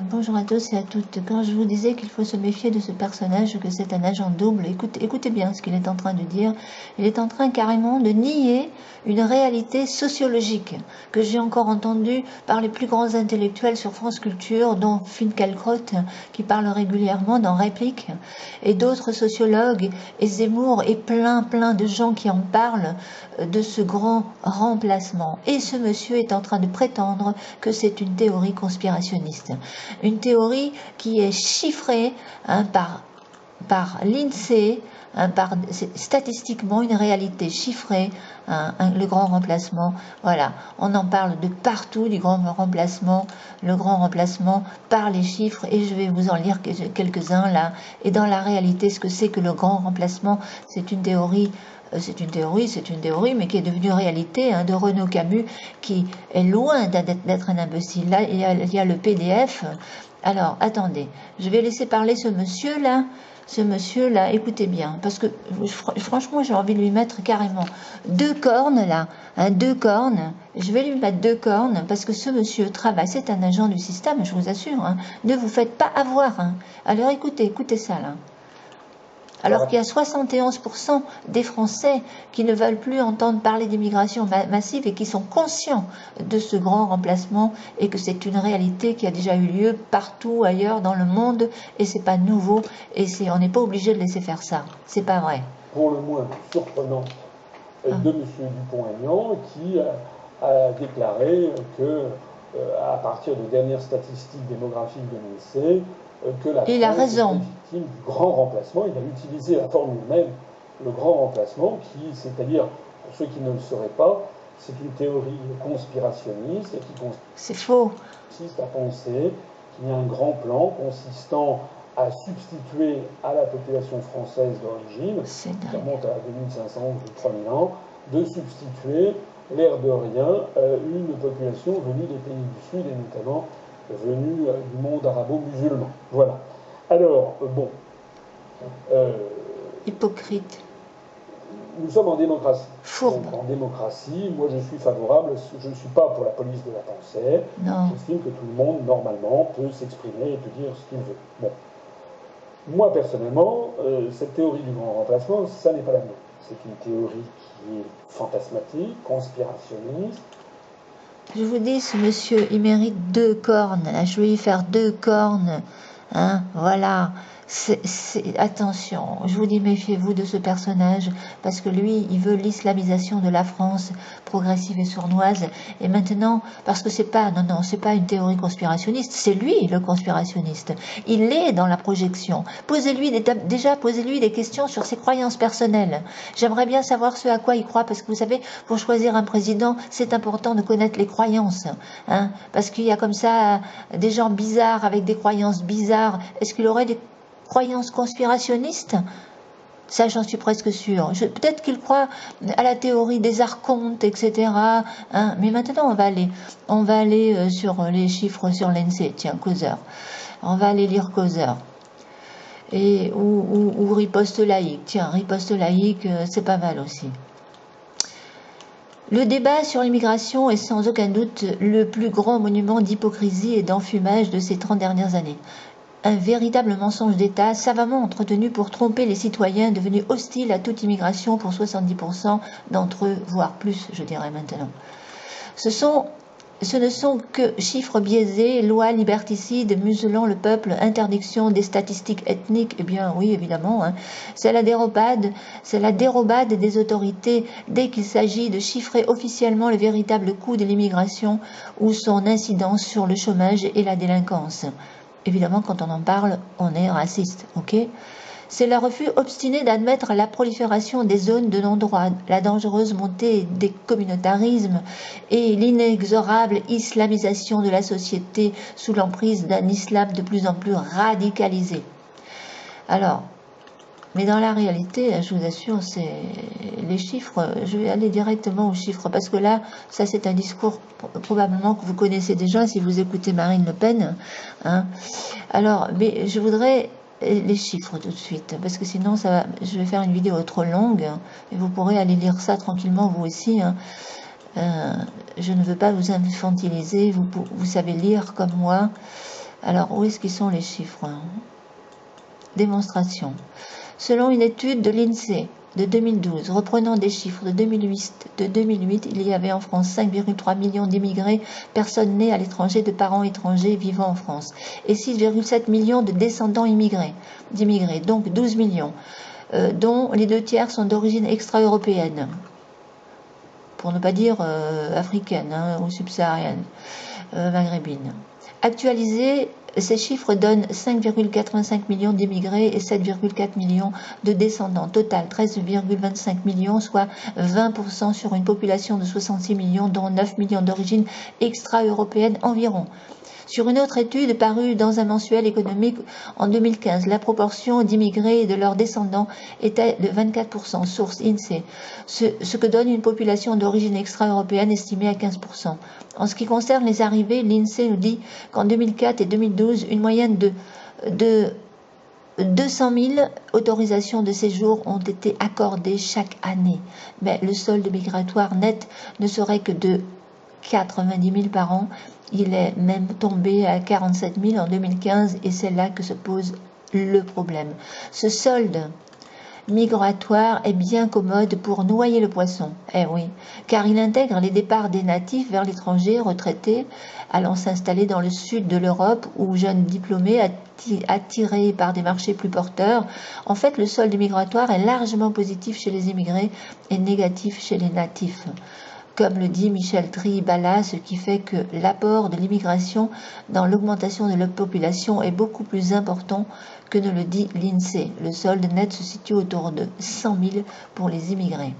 Bonjour à tous et à toutes. Quand je vous disais qu'il faut se méfier de ce personnage, que c'est un agent double, écoutez bien ce qu'il est en train de dire. Il est en train carrément de nier une réalité sociologique que j'ai encore entendue par les plus grands intellectuels sur France Culture, dont Finkielkraut, qui parle régulièrement dans Réplique, et d'autres sociologues, et Zemmour, et plein de gens qui en parlent de ce grand remplacement. Et ce monsieur est en train de prétendre que c'est une théorie conspirationniste. Une théorie qui est chiffrée par l'INSEE, statistiquement une réalité chiffrée, le grand remplacement. Voilà, on en parle de partout du grand remplacement, le grand remplacement par les chiffres, et je vais vous en lire quelques-uns là. Et dans la réalité, ce que c'est que le grand remplacement, c'est une théorie, mais qui est devenue réalité, de Renaud Camus, qui est loin d'être un imbécile. Là, il y a le PDF. Alors, attendez, je vais laisser parler ce monsieur-là, écoutez bien, parce que franchement, j'ai envie de lui mettre carrément 2 cornes là, 2 cornes. Je vais lui mettre 2 cornes parce que ce monsieur travaille, c'est un agent du système, je vous assure. Ne vous faites pas avoir. Alors, écoutez ça là. Alors qu'il y a 71% des Français qui ne veulent plus entendre parler d'immigration massive et qui sont conscients de ce grand remplacement et que c'est une réalité qui a déjà eu lieu partout ailleurs dans le monde et c'est pas nouveau et on n'est pas obligé de laisser faire ça. C'est pas vrai. Pour le moins surprenante de M. Dupont-Aignan qui a déclaré que, à partir des dernières statistiques démographiques de l'INSEE, que la France était victime du grand remplacement. Il a utilisé la formule même, le grand remplacement, qui, c'est-à-dire, pour ceux qui ne le sauraient pas, c'est une théorie conspirationniste qui consiste à penser qu'il y a un grand plan consistant à substituer à la population française d'origine, qui remonte à 2500 ou 3000 ans, de substituer, l'air de rien, une population venue des pays du Sud et notamment venue du monde arabo-musulman. Voilà. Alors, bon. Hypocrite. Nous sommes en démocratie. Fourbe. Donc, en démocratie, moi je suis favorable, je ne suis pas pour la police de la pensée. J'estime que tout le monde, normalement, peut s'exprimer et peut dire ce qu'il veut. Bon. Moi, personnellement, cette théorie du grand remplacement, ça n'est pas la mienne. C'est une théorie qui est fantasmatique, conspirationniste. Je vous dis, ce monsieur, il mérite 2 cornes. Là, je vais lui faire 2 cornes. Voilà. Attention, je vous dis, méfiez-vous de ce personnage, parce que lui, il veut l'islamisation de la France progressive et sournoise. Et maintenant, parce que c'est pas une théorie conspirationniste, c'est lui le conspirationniste. Il est dans la projection. Posez-lui des questions sur ses croyances personnelles. J'aimerais bien savoir ce à quoi il croit, parce que vous savez, pour choisir un président, c'est important de connaître les croyances, parce qu'il y a comme ça des gens bizarres avec des croyances bizarres. Est-ce qu'il aurait des croyances conspirationnistes? Ça, j'en suis presque sûre. Peut-être qu'il croit à la théorie des archontes, etc. Mais maintenant, on va aller sur les chiffres sur l'INSEE. Tiens, Causeur. On va aller lire Causeur. Ou Riposte laïque. Tiens, Riposte laïque, c'est pas mal aussi. Le débat sur l'immigration est sans aucun doute le plus grand monument d'hypocrisie et d'enfumage de ces 30 dernières années. Un véritable mensonge d'État savamment entretenu pour tromper les citoyens devenus hostiles à toute immigration pour 70% d'entre eux, voire plus, je dirais maintenant. Ce ne sont que chiffres biaisés, lois liberticides, muselant le peuple, interdiction des statistiques ethniques. Eh bien, oui, évidemment, c'est la dérobade des autorités dès qu'il s'agit de chiffrer officiellement le véritable coût de l'immigration ou son incidence sur le chômage et la délinquance. Évidemment, quand on en parle, on est raciste, ok ? C'est le refus obstiné d'admettre la prolifération des zones de non-droit, la dangereuse montée des communautarismes et l'inexorable islamisation de la société sous l'emprise d'un islam de plus en plus radicalisé. Alors, mais dans la réalité, je vous assure, c'est les chiffres, je vais aller directement aux chiffres, parce que là, ça c'est un discours probablement que vous connaissez déjà si vous écoutez Marine Le Pen. Alors, mais je voudrais les chiffres tout de suite, parce que sinon je vais faire une vidéo trop longue, et vous pourrez aller lire ça tranquillement vous aussi. Je ne veux pas vous infantiliser, vous savez lire comme moi. Alors, où est-ce qu'ils sont les chiffres? Démonstration. Selon une étude de l'INSEE de 2012, reprenant des chiffres de 2008, il y avait en France 5,3 millions d'immigrés, personnes nées à l'étranger de parents étrangers vivant en France, et 6,7 millions de descendants d'immigrés, donc 12 millions, dont les 2 tiers sont d'origine extra-européenne, pour ne pas dire africaine ou subsaharienne, maghrébine. Actualisés, ces chiffres donnent 5,85 millions d'immigrés et 7,4 millions de descendants. Total, 13,25 millions, soit 20% sur une population de 66 millions, dont 9 millions d'origine extra-européenne environ. Sur une autre étude parue dans un mensuel économique en 2015, la proportion d'immigrés et de leurs descendants était de 24%, source INSEE, ce que donne une population d'origine extra-européenne estimée à 15%. En ce qui concerne les arrivées, l'INSEE nous dit qu'en 2004 et 2012, une moyenne de 200 000 autorisations de séjour ont été accordées chaque année. Mais le solde migratoire net ne serait que de 90 000 par an. Il est même tombé à 47 000 en 2015 et c'est là que se pose le problème. Ce solde migratoire est bien commode pour noyer le poisson, eh oui, car il intègre les départs des natifs vers l'étranger, retraités, allant s'installer dans le sud de l'Europe ou jeunes diplômés attirés par des marchés plus porteurs. En fait, le solde migratoire est largement positif chez les immigrés et négatif chez les natifs. Comme le dit Michel Tribala, ce qui fait que l'apport de l'immigration dans l'augmentation de la population est beaucoup plus important que ne le dit l'INSEE. Le solde net se situe autour de 100 000 pour les immigrés.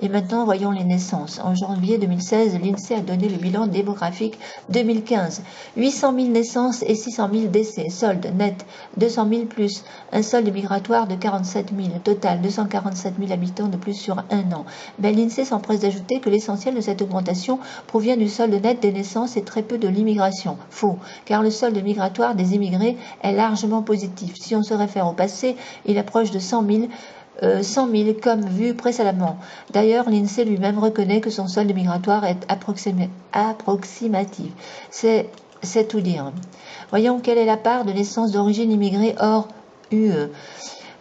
Et maintenant, voyons les naissances. En janvier 2016, l'INSEE a donné le bilan démographique 2015. 800 000 naissances et 600 000 décès. Solde net 200 000 plus. Un solde migratoire de 47 000. Total 247 000 habitants de plus sur un an. Mais l'INSEE s'empresse d'ajouter que l'essentiel de cette augmentation provient du solde net des naissances et très peu de l'immigration. Faux, car le solde migratoire des immigrés est largement positif. Si on se réfère au passé, il approche de 100 000 comme vu précédemment. D'ailleurs, l'INSEE lui-même reconnaît que son solde migratoire est approximatif. C'est tout dire. Voyons quelle est la part de naissances d'origine immigrée hors UE.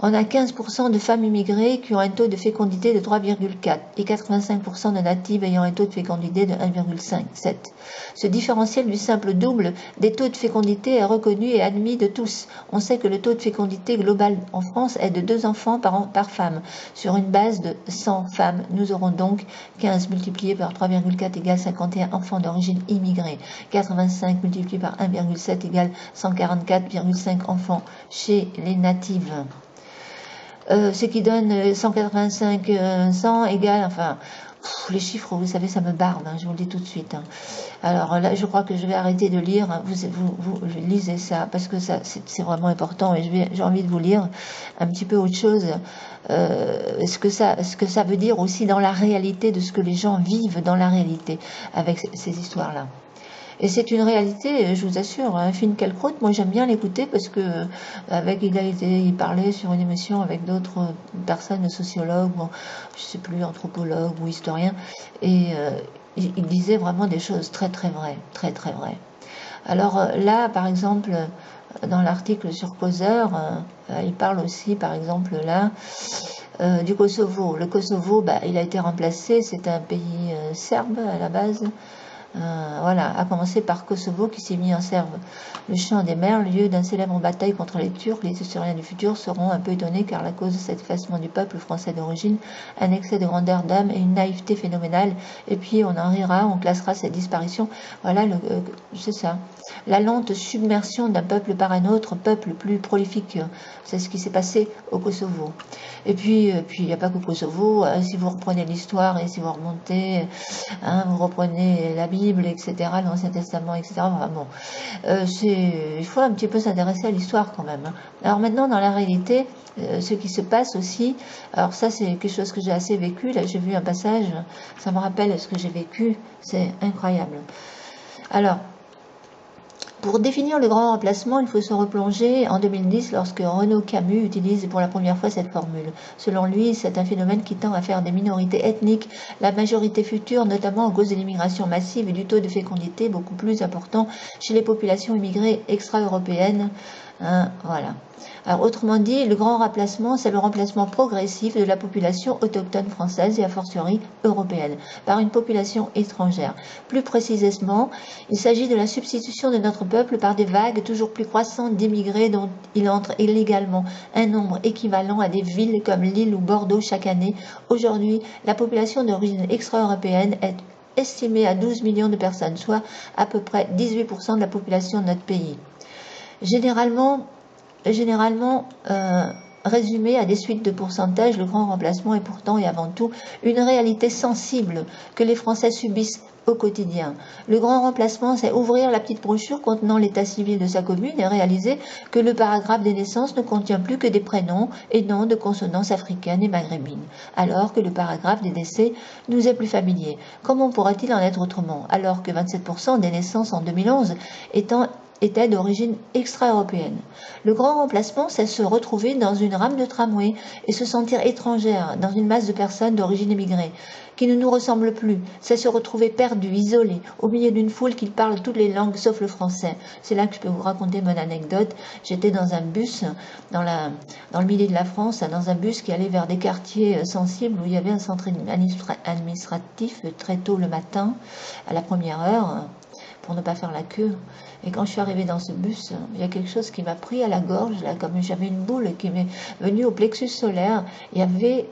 On a 15% de femmes immigrées qui ont un taux de fécondité de 3,4 et 85% de natives ayant un taux de fécondité de 1,7. Ce différentiel du simple double des taux de fécondité est reconnu et admis de tous. On sait que le taux de fécondité global en France est de 2 enfants par femme. Sur une base de 100 femmes, nous aurons donc 15 multiplié par 3,4 égale 51 enfants d'origine immigrée. 85 multiplié par 1,7 égale 144,5 enfants chez les natives. Ce qui donne 185, 100 égale, enfin, les chiffres, vous savez, ça me barbe, je vous le dis tout de suite. Alors là, je crois que je vais arrêter de lire, vous lisez ça, parce que ça, c'est vraiment important, et j'ai envie de vous lire un petit peu autre chose, ce que ça veut dire aussi dans la réalité, de ce que les gens vivent dans la réalité, avec ces histoires-là. Et c'est une réalité, je vous assure, Finkielkraut, moi j'aime bien l'écouter parce que il parlait sur une émission avec d'autres personnes, sociologues, bon, je sais plus, anthropologues ou historiens, et il disait vraiment des choses très très vraies, très très vraies. Alors là, par exemple, dans l'article sur Causeur, il parle aussi, par exemple là, du Kosovo. Le Kosovo, il a été remplacé, c'est un pays serbe à la base. Voilà, à commencer par Kosovo qui s'est mis en serve. Le champ des mers, lieu d'une célèbre bataille contre les Turcs, les historiens du futur seront un peu étonnés car la cause de cet effacement du peuple français d'origine, un excès de grandeur d'âme et une naïveté phénoménale, et puis on en rira, on classera cette disparition. Voilà, c'est ça. La lente submersion d'un peuple par un autre, peuple plus prolifique. C'est ce qui s'est passé au Kosovo. Et puis il n'y a pas qu'au Kosovo, si vous reprenez l'histoire et si vous remontez, vous reprenez la Bible, etc., l'Ancien Testament, etc. Enfin bon, il faut un petit peu s'intéresser à l'histoire quand même. Alors maintenant, dans la réalité, ce qui se passe aussi, alors ça c'est quelque chose que j'ai assez vécu, là j'ai vu un passage, ça me rappelle ce que j'ai vécu, c'est incroyable. Alors, Pour définir le grand remplacement, il faut se replonger en 2010 lorsque Renaud Camus utilise pour la première fois cette formule. Selon lui, c'est un phénomène qui tend à faire des minorités ethniques la majorité future, notamment à cause de l'immigration massive et du taux de fécondité beaucoup plus important chez les populations immigrées extra-européennes. Voilà. Alors, autrement dit, le grand remplacement, c'est le remplacement progressif de la population autochtone française et a fortiori européenne par une population étrangère. Plus précisément, il s'agit de la substitution de notre peuple par des vagues toujours plus croissantes d'immigrés dont il entre illégalement un nombre équivalent à des villes comme Lille ou Bordeaux chaque année. Aujourd'hui, la population d'origine extra-européenne est estimée à 12 millions de personnes, soit à peu près 18% de la population de notre pays. Généralement résumé à des suites de pourcentages, le grand remplacement est pourtant et avant tout une réalité sensible que les Français subissent au quotidien. Le grand remplacement, c'est ouvrir la petite brochure contenant l'état civil de sa commune et réaliser que le paragraphe des naissances ne contient plus que des prénoms et noms de consonances africaines et maghrébines, alors que le paragraphe des décès nous est plus familier. Comment pourrait-il en être autrement, alors que 27% des naissances en 2011 était d'origine extra-européenne. Le grand remplacement, c'est se retrouver dans une rame de tramway et se sentir étrangère dans une masse de personnes d'origine émigrée, qui ne nous ressemblent plus. C'est se retrouver perdu, isolé, au milieu d'une foule qui parle toutes les langues sauf le français. C'est là que je peux vous raconter mon anecdote. J'étais dans un bus, dans le milieu de la France, dans un bus qui allait vers des quartiers sensibles où il y avait un centre administratif très tôt le matin, à la première heure, pour ne pas faire la queue. Et quand je suis arrivée dans ce bus, il y a quelque chose qui m'a pris à la gorge, là, comme j'avais une boule qui m'est venue au plexus solaire. Il n'y avait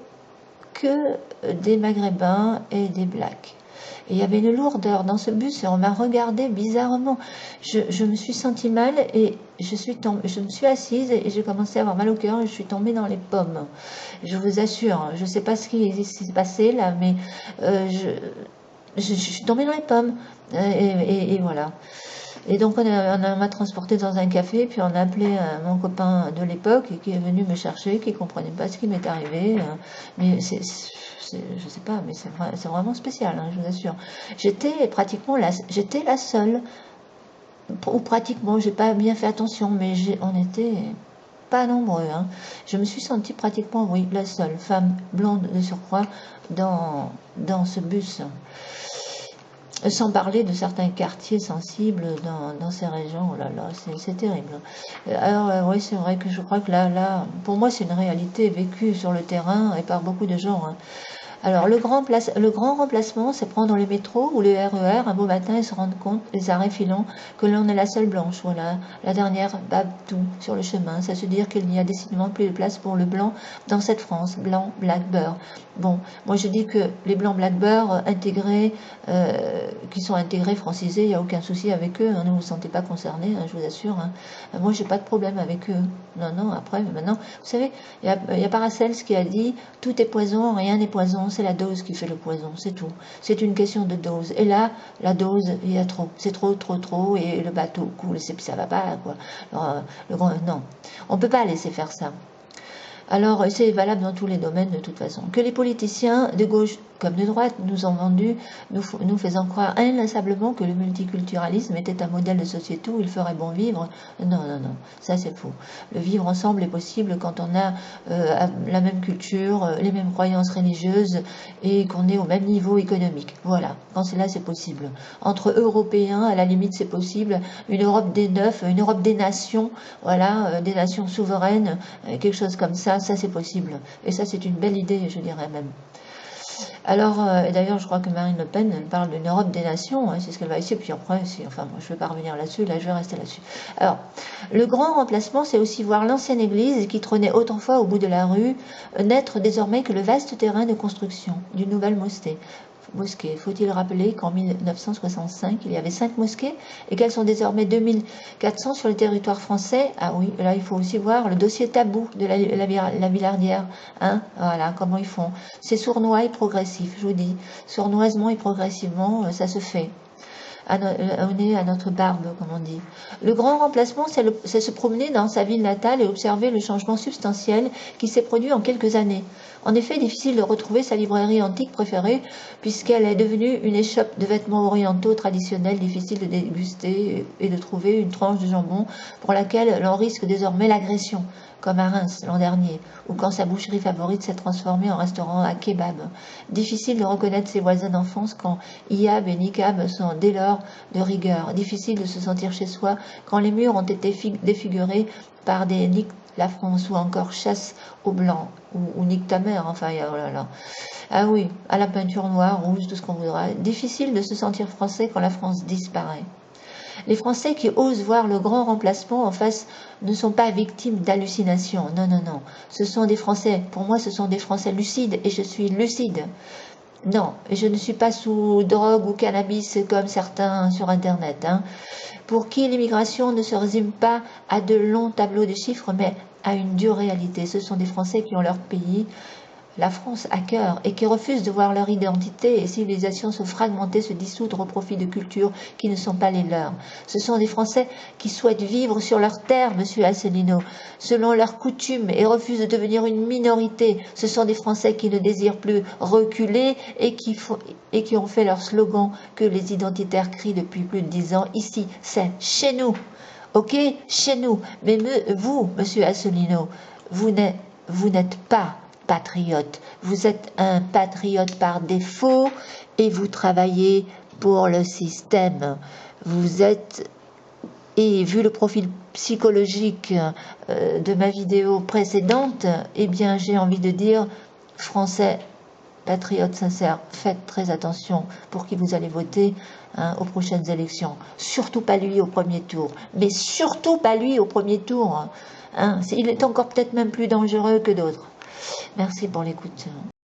que des Maghrébins et des Blacks. Et il y avait une lourdeur dans ce bus et on m'a regardé bizarrement. Je me suis sentie mal et je me suis assise et j'ai commencé à avoir mal au cœur et je suis tombée dans les pommes. Je vous assure, je ne sais pas ce qui s'est passé là, mais je suis tombée dans les pommes. Et voilà. Et donc on m'a transporté dans un café, puis on a appelé mon copain de l'époque qui est venu me chercher, qui ne comprenait pas ce qui m'est arrivé. Mais je sais pas, mais c'est vraiment spécial, hein, je vous assure. J'étais la seule, ou pratiquement, j'ai pas bien fait attention, mais on était pas nombreux. Hein. Je me suis sentie pratiquement, oui, la seule femme blonde de surcroît dans ce bus. Sans parler de certains quartiers sensibles dans ces régions. Oh là là, c'est terrible. Alors oui, c'est vrai que je crois que là, pour moi, c'est une réalité vécue sur le terrain et par beaucoup de gens. Hein. Alors, le grand remplacement, c'est prendre le métro ou le RER un beau matin et se rendre compte, les arrêts filants, que l'on est la seule blanche, voilà, la dernière babtou sur le chemin. C'est se dire qu'il n'y a décidément plus de place pour le blanc dans cette France, blanc, black, beurre. Bon, moi je dis que les blancs, black, beurre intégrés, qui sont intégrés, francisés, il n'y a aucun souci avec eux, hein, ne vous sentez pas concernés, hein, je vous assure. Hein. Moi, j'ai pas de problème avec eux. Non, après, maintenant, vous savez, il y a Paracels qui a dit « Tout est poison, rien n'est poison ». C'est la dose qui fait le poison, c'est tout. C'est une question de dose. Et là, la dose, il y a trop. C'est trop, et le bateau coule, ça va pas, quoi. Alors, non, on ne peut pas laisser faire ça. Alors, c'est valable dans tous les domaines de toute façon. Que les politiciens de gauche comme de droite nous ont vendu, nous faisant croire inlassablement que le multiculturalisme était un modèle de société où il ferait bon vivre. Non, ça c'est faux. Le vivre ensemble est possible quand on a la même culture, les mêmes croyances religieuses et qu'on est au même niveau économique. Voilà, quand c'est là c'est possible. Entre Européens, à la limite c'est possible. Une Europe des neufs, une Europe des nations, voilà, des nations souveraines, quelque chose comme ça c'est possible. Et ça c'est une belle idée, je dirais même. Alors, et d'ailleurs, je crois que Marine Le Pen, elle parle d'une Europe des nations, hein, c'est ce qu'elle va essayer, puis après, enfin, moi, je ne vais pas revenir là-dessus, là, je vais rester là-dessus. Alors, le grand remplacement, c'est aussi voir l'ancienne église qui trônait autrefois au bout de la rue, n'être désormais que le vaste terrain de construction d'une nouvelle mosquée. Faut-il rappeler qu'en 1965, il y avait 5 mosquées et qu'elles sont désormais 2400 sur le territoire français. Ah oui, là, il faut aussi voir le dossier tabou de la Villardière. Hein, voilà, comment ils font. C'est sournois et progressif, je vous dis. Sournoisement et progressivement, ça se fait. On est à notre barbe, comme on dit. Le grand remplacement, c'est se promener dans sa ville natale et observer le changement substantiel qui s'est produit en quelques années. En effet, difficile de retrouver sa librairie antique préférée, puisqu'elle est devenue une échoppe de vêtements orientaux traditionnels, difficile de déguster et de trouver une tranche de jambon pour laquelle l'on risque désormais l'agression, comme à Reims l'an dernier, ou quand sa boucherie favorite s'est transformée en restaurant à kebab. Difficile de reconnaître ses voisins d'enfance quand Iab et Nikab sont dès lors de rigueur. Difficile de se sentir chez soi quand les murs ont été défigurés par des Nick la France ou encore Chasse au blanc ou Nique ta mère, enfin, oh là là. Ah oui, à la peinture noire, rouge, tout ce qu'on voudra. Difficile de se sentir français quand la France disparaît. Les Français qui osent voir le grand remplacement en face ne sont pas victimes d'hallucinations. Non, non, non. Ce sont des Français, pour moi, ce sont des Français lucides et je suis lucide. Non, je ne suis pas sous drogue ou cannabis comme certains sur Internet, hein, pour qui l'immigration ne se résume pas à de longs tableaux de chiffres, mais à une dure réalité. Ce sont des Français qui ont leur pays, la France, à cœur et qui refusent de voir leur identité et civilisation se fragmenter, se dissoudre au profit de cultures qui ne sont pas les leurs. Ce sont des Français qui souhaitent vivre sur leur terre, monsieur Asselineau, selon leurs coutumes et refusent de devenir une minorité. Ce sont des Français qui ne désirent plus reculer et qui ont fait leur slogan que les identitaires crient depuis plus de 10 ans. Ici, c'est chez nous. Ok, chez nous. Mais vous, monsieur Asselineau, vous n'êtes pas patriote. Vous êtes un patriote par défaut et vous travaillez pour le système. Vous êtes, et vu le profil psychologique de ma vidéo précédente, eh bien j'ai envie de dire, Français, patriotes sincères, faites très attention pour qui vous allez voter aux prochaines élections. Surtout pas lui au premier tour, mais surtout pas lui au premier tour. Il est encore peut-être même plus dangereux que d'autres. Merci pour l'écoute.